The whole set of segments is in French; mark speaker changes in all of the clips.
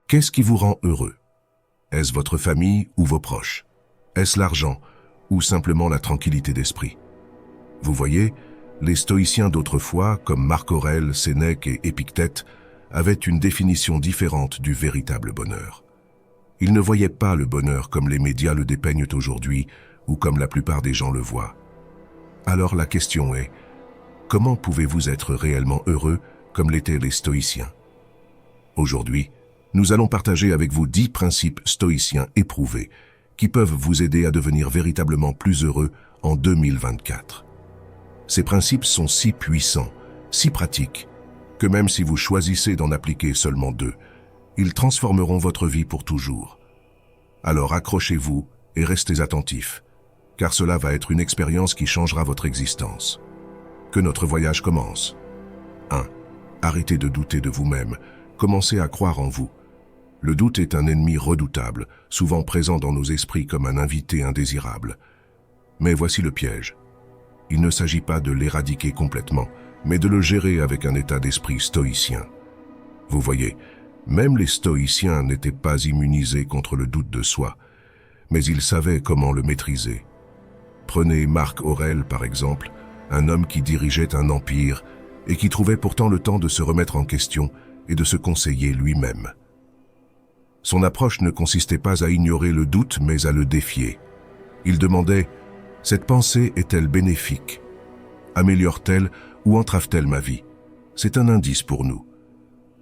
Speaker 1: Qu'est-ce qui vous rend heureux? Est-ce votre famille ou vos proches? Est-ce l'argent ou simplement la tranquillité d'esprit? Vous voyez, les stoïciens d'autrefois, comme Marc Aurèle, Sénèque et Épictète, avaient une définition différente du véritable bonheur. Ils ne voyaient pas le bonheur comme les médias le dépeignent aujourd'hui ou comme la plupart des gens le voient. Alors la question est, comment pouvez-vous être réellement heureux comme l'étaient les stoïciens? Aujourd'hui, nous allons partager avec vous 10 principes stoïciens éprouvés qui peuvent vous aider à devenir véritablement plus heureux en 2024. Ces principes sont si puissants, si pratiques, que même si vous choisissez d'en appliquer seulement 2, ils transformeront votre vie pour toujours. Alors accrochez-vous et restez attentifs, car cela va être une expérience qui changera votre existence. Que notre voyage commence. 1. Arrêtez de douter de vous-même, commencez à croire en vous. Le doute est un ennemi redoutable, souvent présent dans nos esprits comme un invité indésirable. Mais voici le piège. Il ne s'agit pas de l'éradiquer complètement, mais de le gérer avec un état d'esprit stoïcien. Vous voyez, même les stoïciens n'étaient pas immunisés contre le doute de soi, mais ils savaient comment le maîtriser. Prenez Marc Aurèle par exemple, un homme qui dirigeait un empire et qui trouvait pourtant le temps de se remettre en question et de se conseiller lui-même. Son approche ne consistait pas à ignorer le doute, mais à le défier. Il demandait « Cette pensée est-elle bénéfique? Améliore-t-elle ou entrave-t-elle ma vie? C'est un indice pour nous.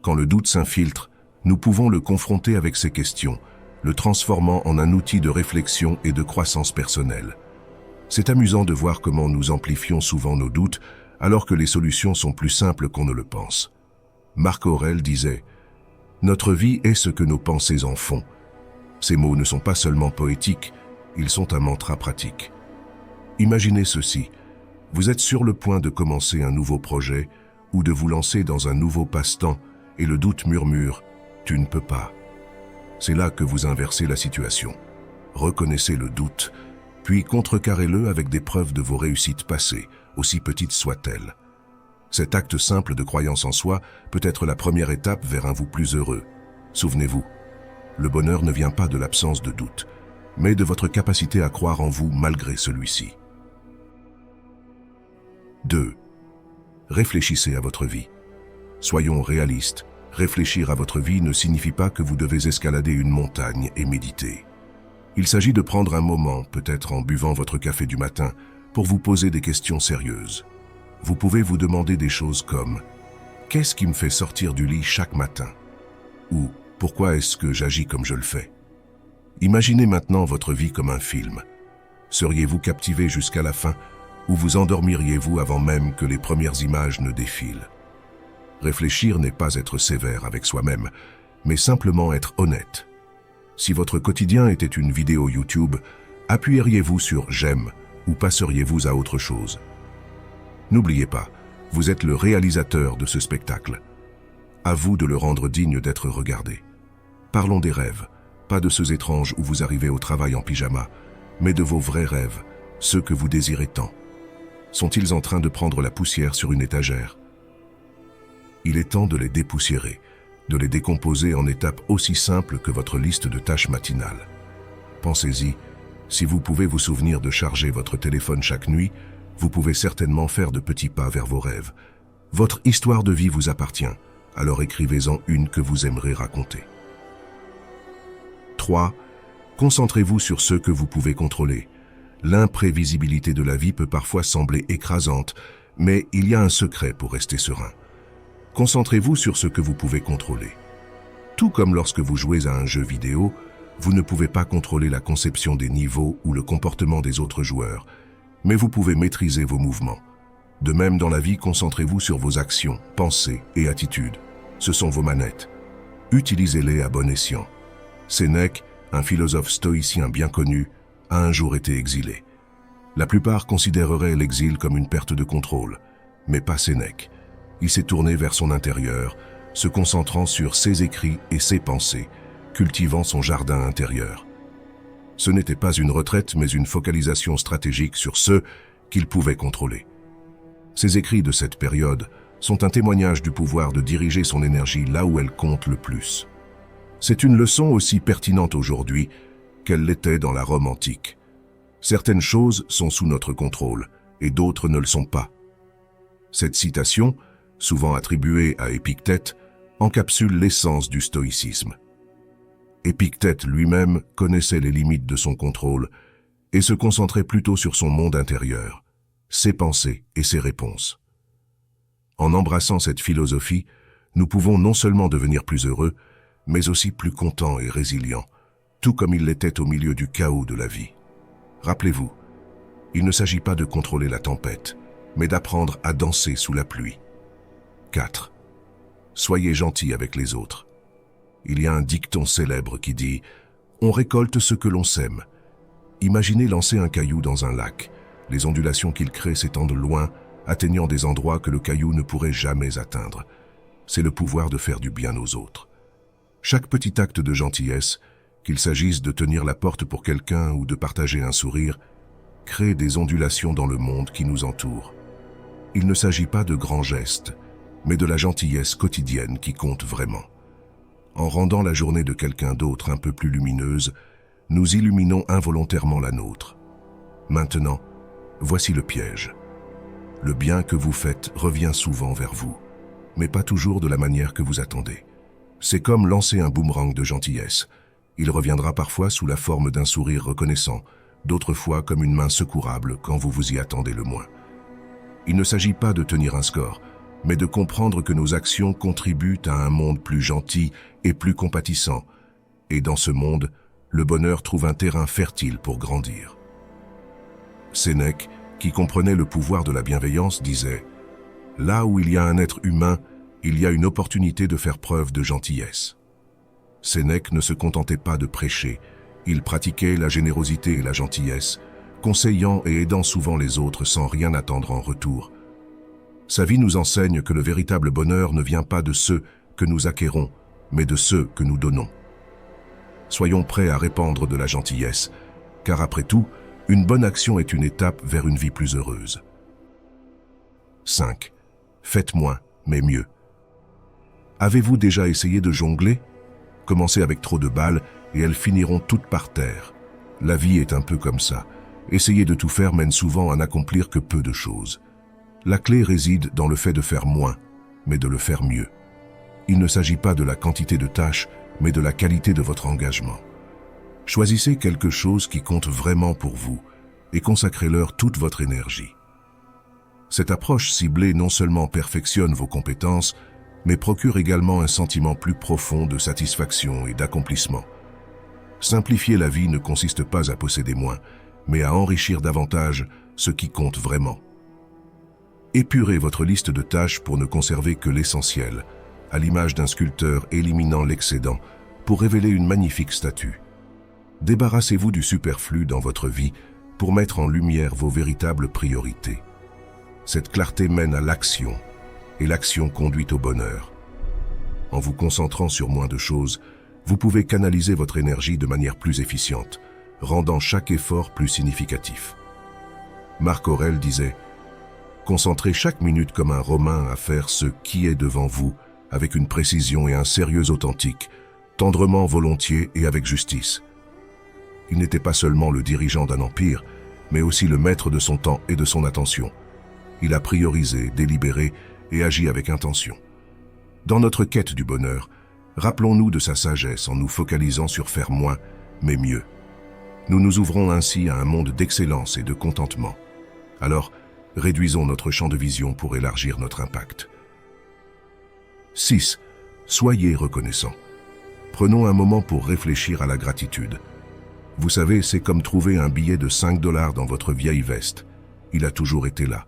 Speaker 1: Quand le doute s'infiltre, nous pouvons le confronter avec ces questions, le transformant en un outil de réflexion et de croissance personnelle. C'est amusant de voir comment nous amplifions souvent nos doutes, alors que les solutions sont plus simples qu'on ne le pense. Marc Aurèle disait « Notre vie est ce que nos pensées en font. » Ces mots ne sont pas seulement poétiques, ils sont un mantra pratique. Imaginez ceci, vous êtes sur le point de commencer un nouveau projet ou de vous lancer dans un nouveau passe-temps et le doute murmure « Tu ne peux pas ». C'est là que vous inversez la situation. Reconnaissez le doute, puis contrecarrez-le avec des preuves de vos réussites passées, aussi petites soient-elles. Cet acte simple de croyance en soi peut être la première étape vers un vous plus heureux. Souvenez-vous, le bonheur ne vient pas de l'absence de doute, mais de votre capacité à croire en vous malgré celui-ci. 2. Réfléchissez à votre vie. Soyons réalistes, réfléchir à votre vie ne signifie pas que vous devez escalader une montagne et méditer. Il s'agit de prendre un moment, peut-être en buvant votre café du matin, pour vous poser des questions sérieuses. Vous pouvez vous demander des choses comme « Qu'est-ce qui me fait sortir du lit chaque matin ?» ou « Pourquoi est-ce que j'agis comme je le fais ?» Imaginez maintenant votre vie comme un film. Seriez-vous captivé jusqu'à la fin ou vous endormiriez-vous avant même que les premières images ne défilent? Réfléchir n'est pas être sévère avec soi-même, mais simplement être honnête. Si votre quotidien était une vidéo YouTube, appuyeriez-vous sur « J'aime » ou passeriez-vous à autre chose? N'oubliez pas, vous êtes le réalisateur de ce spectacle. À vous de le rendre digne d'être regardé. Parlons des rêves, pas de ceux étranges où vous arrivez au travail en pyjama, mais de vos vrais rêves, ceux que vous désirez tant. Sont-ils en train de prendre la poussière sur une étagère? Il est temps de les dépoussiérer, de les décomposer en étapes aussi simples que votre liste de tâches matinales. Pensez-y, si vous pouvez vous souvenir de charger votre téléphone chaque nuit, vous pouvez certainement faire de petits pas vers vos rêves. Votre histoire de vie vous appartient, alors écrivez-en une que vous aimerez raconter. 3. Concentrez-vous sur ce que vous pouvez contrôler. L'imprévisibilité de la vie peut parfois sembler écrasante, mais il y a un secret pour rester serein. Concentrez-vous sur ce que vous pouvez contrôler. Tout comme lorsque vous jouez à un jeu vidéo, vous ne pouvez pas contrôler la conception des niveaux ou le comportement des autres joueurs, mais vous pouvez maîtriser vos mouvements. De même dans la vie, concentrez-vous sur vos actions, pensées et attitudes. Ce sont vos manettes. Utilisez-les à bon escient. Sénèque, un philosophe stoïcien bien connu, a un jour été exilé. La plupart considéreraient l'exil comme une perte de contrôle, mais pas Sénèque. Il s'est tourné vers son intérieur, se concentrant sur ses écrits et ses pensées, cultivant son jardin intérieur. Ce n'était pas une retraite, mais une focalisation stratégique sur ce qu'il pouvait contrôler. Ces écrits de cette période sont un témoignage du pouvoir de diriger son énergie là où elle compte le plus. C'est une leçon aussi pertinente aujourd'hui qu'elle l'était dans la Rome antique. Certaines choses sont sous notre contrôle et d'autres ne le sont pas. Cette citation, souvent attribuée à Épictète, encapsule l'essence du stoïcisme. Épictète lui-même connaissait les limites de son contrôle et se concentrait plutôt sur son monde intérieur, ses pensées et ses réponses. En embrassant cette philosophie, nous pouvons non seulement devenir plus heureux, mais aussi plus contents et résilients, tout comme il l'était au milieu du chaos de la vie. Rappelez-vous, il ne s'agit pas de contrôler la tempête, mais d'apprendre à danser sous la pluie. 4. Soyez gentils avec les autres. Il y a un dicton célèbre qui dit « On récolte ce que l'on sème ». Imaginez lancer un caillou dans un lac. Les ondulations qu'il crée s'étendent loin, atteignant des endroits que le caillou ne pourrait jamais atteindre. C'est le pouvoir de faire du bien aux autres. Chaque petit acte de gentillesse, qu'il s'agisse de tenir la porte pour quelqu'un ou de partager un sourire, crée des ondulations dans le monde qui nous entoure. Il ne s'agit pas de grands gestes, mais de la gentillesse quotidienne qui compte vraiment. En rendant la journée de quelqu'un d'autre un peu plus lumineuse, nous illuminons involontairement la nôtre. Maintenant, voici le piège. Le bien que vous faites revient souvent vers vous, mais pas toujours de la manière que vous attendez. C'est comme lancer un boomerang de gentillesse. Il reviendra parfois sous la forme d'un sourire reconnaissant, d'autres fois comme une main secourable quand vous vous y attendez le moins. Il ne s'agit pas de tenir un score, mais de comprendre que nos actions contribuent à un monde plus gentil et plus compatissant. Et dans ce monde, le bonheur trouve un terrain fertile pour grandir. Sénèque, qui comprenait le pouvoir de la bienveillance, disait « Là où il y a un être humain, il y a une opportunité de faire preuve de gentillesse. » Sénèque ne se contentait pas de prêcher, il pratiquait la générosité et la gentillesse, conseillant et aidant souvent les autres sans rien attendre en retour. Sa vie nous enseigne que le véritable bonheur ne vient pas de ceux que nous acquérons, mais de ceux que nous donnons. Soyons prêts à répandre de la gentillesse, car après tout, une bonne action est une étape vers une vie plus heureuse. 5. Faites moins, mais mieux. Avez-vous déjà essayé de jongler? Commencez avec trop de balles et elles finiront toutes par terre. La vie est un peu comme ça. Essayer de tout faire mène souvent à n'accomplir que peu de choses. La clé réside dans le fait de faire moins, mais de le faire mieux. Il ne s'agit pas de la quantité de tâches, mais de la qualité de votre engagement. Choisissez quelque chose qui compte vraiment pour vous et consacrez-leur toute votre énergie. Cette approche ciblée non seulement perfectionne vos compétences, mais procure également un sentiment plus profond de satisfaction et d'accomplissement. Simplifier la vie ne consiste pas à posséder moins, mais à enrichir davantage ce qui compte vraiment. Épurez votre liste de tâches pour ne conserver que l'essentiel, à l'image d'un sculpteur éliminant l'excédent pour révéler une magnifique statue. Débarrassez-vous du superflu dans votre vie pour mettre en lumière vos véritables priorités. Cette clarté mène à l'action, et l'action conduit au bonheur. En vous concentrant sur moins de choses, vous pouvez canaliser votre énergie de manière plus efficiente, rendant chaque effort plus significatif. Marc Aurèle disait « Concentrez chaque minute comme un Romain à faire ce qui est devant vous, avec une précision et un sérieux authentique, tendrement, volontiers et avec justice. » Il n'était pas seulement le dirigeant d'un empire, mais aussi le maître de son temps et de son attention. Il a priorisé, délibéré et agi avec intention. Dans notre quête du bonheur, rappelons-nous de sa sagesse en nous focalisant sur faire moins, mais mieux. Nous nous ouvrons ainsi à un monde d'excellence et de contentement. Alors, réduisons notre champ de vision pour élargir notre impact. 6. Soyez reconnaissants. Prenons un moment pour réfléchir à la gratitude. Vous savez, c'est comme trouver un billet de 5 $ dans votre vieille veste. Il a toujours été là.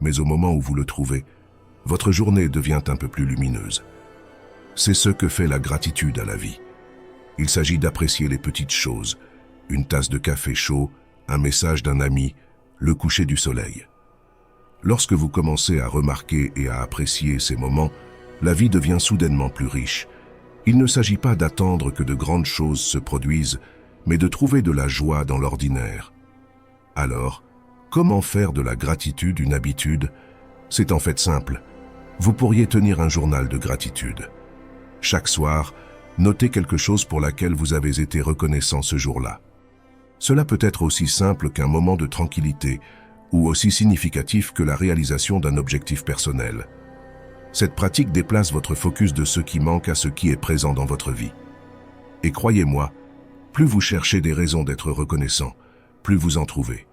Speaker 1: Mais au moment où vous le trouvez, votre journée devient un peu plus lumineuse. C'est ce que fait la gratitude à la vie. Il s'agit d'apprécier les petites choses, une tasse de café chaud, un message d'un ami, le coucher du soleil. Lorsque vous commencez à remarquer et à apprécier ces moments, la vie devient soudainement plus riche. Il ne s'agit pas d'attendre que de grandes choses se produisent, mais de trouver de la joie dans l'ordinaire. Alors, comment faire de la gratitude une habitude? C'est en fait simple. Vous pourriez tenir un journal de gratitude. Chaque soir, Notez quelque chose pour laquelle vous avez été reconnaissant ce jour-là. Cela peut être aussi simple qu'un moment de tranquillité ou aussi significatif que la réalisation d'un objectif personnel. Cette pratique déplace votre focus de ce qui manque à ce qui est présent dans votre vie. Et croyez-moi, plus vous cherchez des raisons d'être reconnaissant, plus vous en trouvez.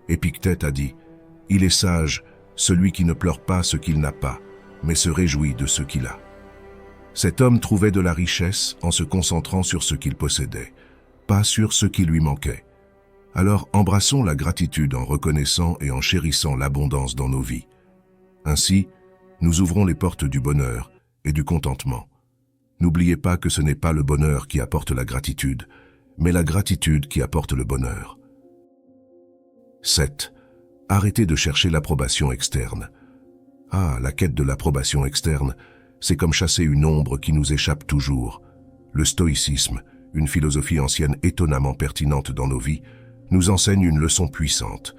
Speaker 1: Épictète a dit « Il est sage, celui qui ne pleure pas ce qu'il n'a pas, mais se réjouit de ce qu'il a. » Cet homme trouvait de la richesse en se concentrant sur ce qu'il possédait, pas sur ce qui lui manquait. Alors embrassons la gratitude en reconnaissant et en chérissant l'abondance dans nos vies. Ainsi, nous ouvrons les portes du bonheur et du contentement. N'oubliez pas que ce n'est pas le bonheur qui apporte la gratitude, mais la gratitude qui apporte le bonheur. 7. Arrêtez de chercher l'approbation externe. Ah, la quête de l'approbation externe, c'est comme chasser une ombre qui nous échappe toujours. Le stoïcisme, une philosophie ancienne étonnamment pertinente dans nos vies, nous enseigne une leçon puissante.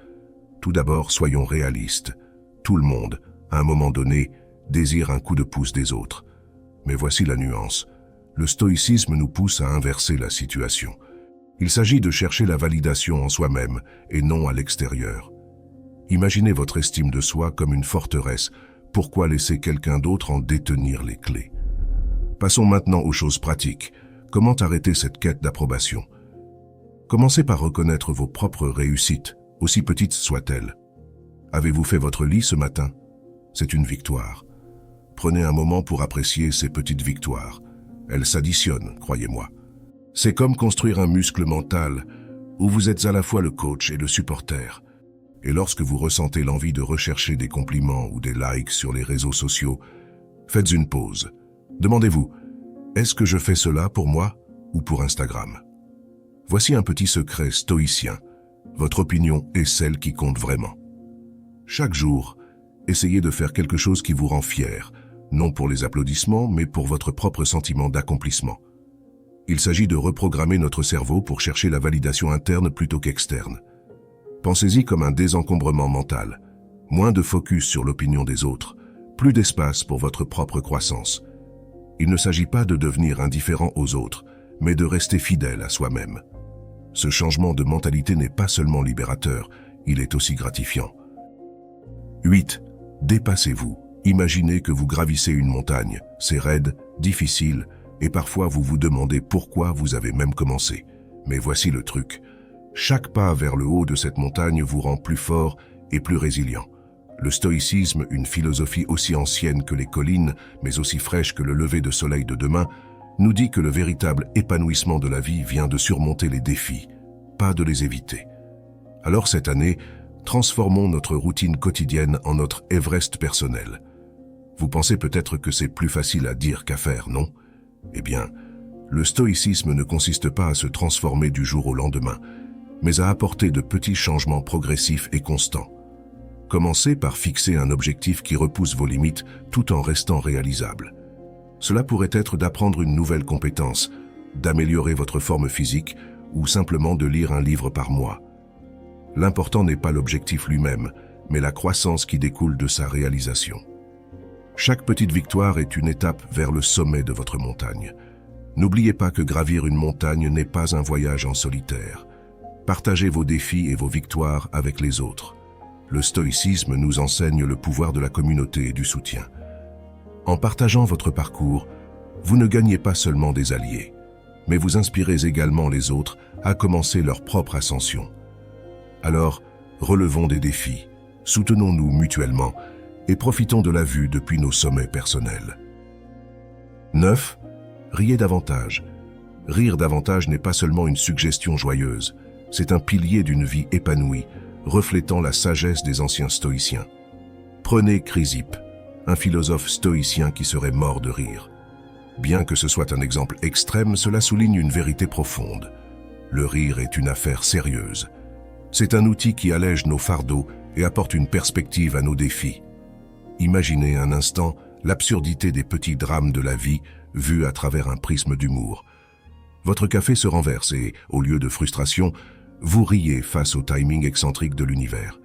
Speaker 1: Tout d'abord, soyons réalistes. Tout le monde, à un moment donné, désire un coup de pouce des autres. Mais voici la nuance. Le stoïcisme nous pousse à inverser la situation. Il s'agit de chercher la validation en soi-même et non à l'extérieur. Imaginez votre estime de soi comme une forteresse. Pourquoi laisser quelqu'un d'autre en détenir les clés? Passons maintenant aux choses pratiques. Comment arrêter cette quête d'approbation? Commencez par reconnaître vos propres réussites, aussi petites soient-elles. Avez-vous fait votre lit ce matin? C'est une victoire. Prenez un moment pour apprécier ces petites victoires. Elles s'additionnent, croyez-moi. C'est comme construire un muscle mental où vous êtes à la fois le coach et le supporter. Et lorsque vous ressentez l'envie de rechercher des compliments ou des likes sur les réseaux sociaux, faites une pause. Demandez-vous, est-ce que je fais cela pour moi ou pour Instagram? Voici un petit secret stoïcien. Votre opinion est celle qui compte vraiment. Chaque jour, essayez de faire quelque chose qui vous rend fier, non pour les applaudissements, mais pour votre propre sentiment d'accomplissement. Il s'agit de reprogrammer notre cerveau pour chercher la validation interne plutôt qu'externe. Pensez-y comme un désencombrement mental. Moins de focus sur l'opinion des autres, plus d'espace pour votre propre croissance. Il ne s'agit pas de devenir indifférent aux autres, mais de rester fidèle à soi-même. Ce changement de mentalité n'est pas seulement libérateur, il est aussi gratifiant. 8. Dépassez-vous. Imaginez que vous gravissez une montagne. C'est raide, difficile, et parfois vous vous demandez pourquoi vous avez même commencé. Mais voici le truc. Chaque pas vers le haut de cette montagne vous rend plus fort et plus résilient. Le stoïcisme, une philosophie aussi ancienne que les collines, mais aussi fraîche que le lever de soleil de demain, nous dit que le véritable épanouissement de la vie vient de surmonter les défis, pas de les éviter. Alors cette année, transformons notre routine quotidienne en notre Everest personnel. Vous pensez peut-être que c'est plus facile à dire qu'à faire, non? Eh bien, le stoïcisme ne consiste pas à se transformer du jour au lendemain, mais à apporter de petits changements progressifs et constants. Commencez par fixer un objectif qui repousse vos limites tout en restant réalisable. Cela pourrait être d'apprendre une nouvelle compétence, d'améliorer votre forme physique ou simplement de lire un livre par mois. L'important n'est pas l'objectif lui-même, mais la croissance qui découle de sa réalisation. Chaque petite victoire est une étape vers le sommet de votre montagne. N'oubliez pas que gravir une montagne n'est pas un voyage en solitaire. Partagez vos défis et vos victoires avec les autres. Le stoïcisme nous enseigne le pouvoir de la communauté et du soutien. En partageant votre parcours, vous ne gagnez pas seulement des alliés, mais vous inspirez également les autres à commencer leur propre ascension. Alors, relevons des défis, soutenons-nous mutuellement et profitons de la vue depuis nos sommets personnels. 9. Riez davantage. Rire davantage n'est pas seulement une suggestion joyeuse, c'est un pilier d'une vie épanouie, reflétant la sagesse des anciens stoïciens. Prenez Chrysippe, un philosophe stoïcien qui serait mort de rire. Bien que ce soit un exemple extrême, cela souligne une vérité profonde. Le rire est une affaire sérieuse. C'est un outil qui allège nos fardeaux et apporte une perspective à nos défis. Imaginez un instant l'absurdité des petits drames de la vie vus à travers un prisme d'humour. Votre café se renverse et, au lieu de frustration, vous riez face au timing excentrique de l'univers.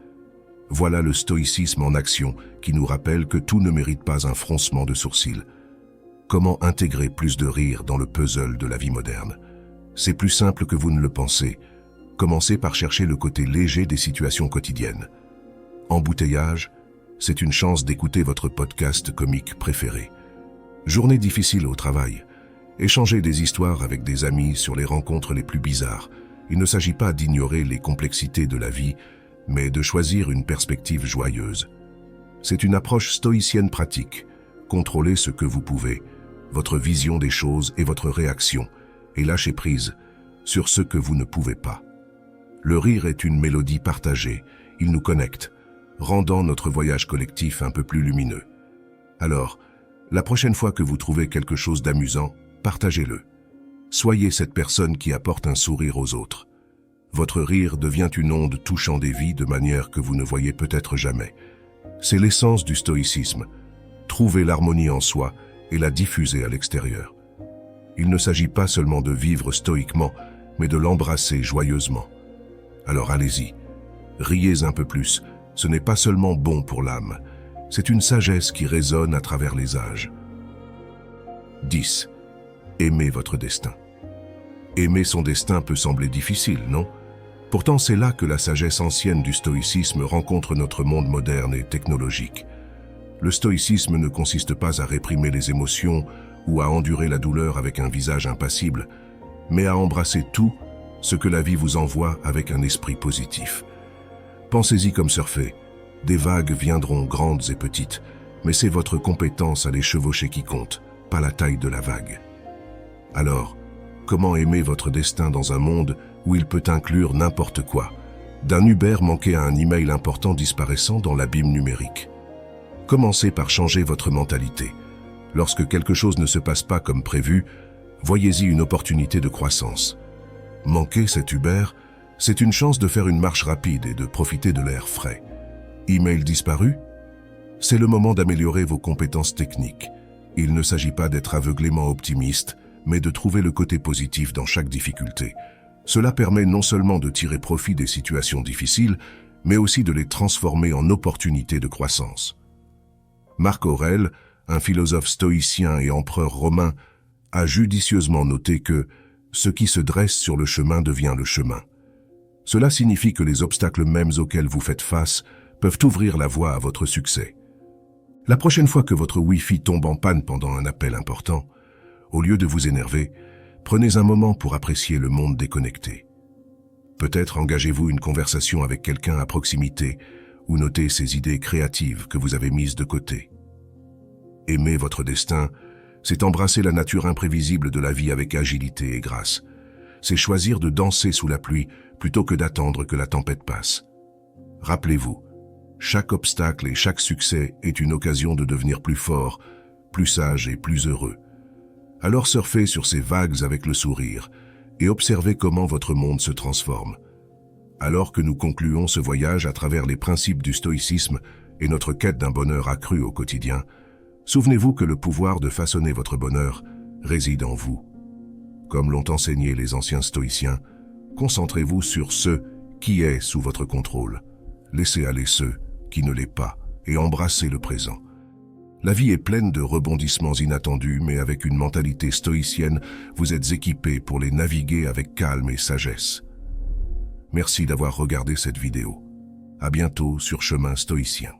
Speaker 1: Voilà le stoïcisme en action qui nous rappelle que tout ne mérite pas un froncement de sourcils. Comment intégrer plus de rire dans le puzzle de la vie moderne? C'est plus simple que vous ne le pensez. Commencez par chercher le côté léger des situations quotidiennes. Embouteillage, c'est une chance d'écouter votre podcast comique préféré. Journée difficile au travail. Échangez des histoires avec des amis sur les rencontres les plus bizarres. Il ne s'agit pas d'ignorer les complexités de la vie, mais de choisir une perspective joyeuse. C'est une approche stoïcienne pratique. Contrôlez ce que vous pouvez, votre vision des choses et votre réaction, et lâchez prise sur ce que vous ne pouvez pas. Le rire est une mélodie partagée, il nous connecte, rendant notre voyage collectif un peu plus lumineux. Alors, la prochaine fois que vous trouvez quelque chose d'amusant, partagez-le. Soyez cette personne qui apporte un sourire aux autres. Votre rire devient une onde touchant des vies de manière que vous ne voyez peut-être jamais. C'est l'essence du stoïcisme. Trouver l'harmonie en soi et la diffuser à l'extérieur. Il ne s'agit pas seulement de vivre stoïquement, mais de l'embrasser joyeusement. Alors allez-y, riez un peu plus, ce n'est pas seulement bon pour l'âme, c'est une sagesse qui résonne à travers les âges. 10. Aimez votre destin. Aimer son destin peut sembler difficile, non? Pourtant c'est là que la sagesse ancienne du stoïcisme rencontre notre monde moderne et technologique. Le stoïcisme ne consiste pas à réprimer les émotions ou à endurer la douleur avec un visage impassible, mais à embrasser tout ce que la vie vous envoie avec un esprit positif. Pensez-y comme surfer. Des vagues viendront grandes et petites, mais c'est votre compétence à les chevaucher qui compte, pas la taille de la vague. Alors, comment aimer votre destin dans un monde où il peut inclure n'importe quoi, d'un Uber manqué à un email important disparaissant dans l'abîme numérique? Commencez par changer votre mentalité. Lorsque quelque chose ne se passe pas comme prévu, voyez-y une opportunité de croissance. Manquer cet Uber, c'est une chance de faire une marche rapide et de profiter de l'air frais. Email disparu? C'est le moment d'améliorer vos compétences techniques. Il ne s'agit pas d'être aveuglément optimiste, mais de trouver le côté positif dans chaque difficulté. Cela permet non seulement de tirer profit des situations difficiles, mais aussi de les transformer en opportunités de croissance. Marc Aurèle, un philosophe stoïcien et empereur romain, a judicieusement noté que « ce qui se dresse sur le chemin devient le chemin ». Cela signifie que les obstacles mêmes auxquels vous faites face peuvent ouvrir la voie à votre succès. La prochaine fois que votre Wi-Fi tombe en panne pendant un appel important, au lieu de vous énerver, prenez un moment pour apprécier le monde déconnecté. Peut-être engagez-vous une conversation avec quelqu'un à proximité ou notez ces idées créatives que vous avez mises de côté. Aimer votre destin, c'est embrasser la nature imprévisible de la vie avec agilité et grâce. C'est choisir de danser sous la pluie plutôt que d'attendre que la tempête passe. Rappelez-vous, chaque obstacle et chaque succès est une occasion de devenir plus fort, plus sage et plus heureux. Alors surfez sur ces vagues avec le sourire et observez comment votre monde se transforme. Alors que nous concluons ce voyage à travers les principes du stoïcisme et notre quête d'un bonheur accru au quotidien, souvenez-vous que le pouvoir de façonner votre bonheur réside en vous. Comme l'ont enseigné les anciens stoïciens, concentrez-vous sur ce qui est sous votre contrôle. Laissez aller ceux qui ne l'est pas et embrassez le présent. La vie est pleine de rebondissements inattendus, mais avec une mentalité stoïcienne, vous êtes équipé pour les naviguer avec calme et sagesse. Merci d'avoir regardé cette vidéo. À bientôt sur Chemin Stoïcien.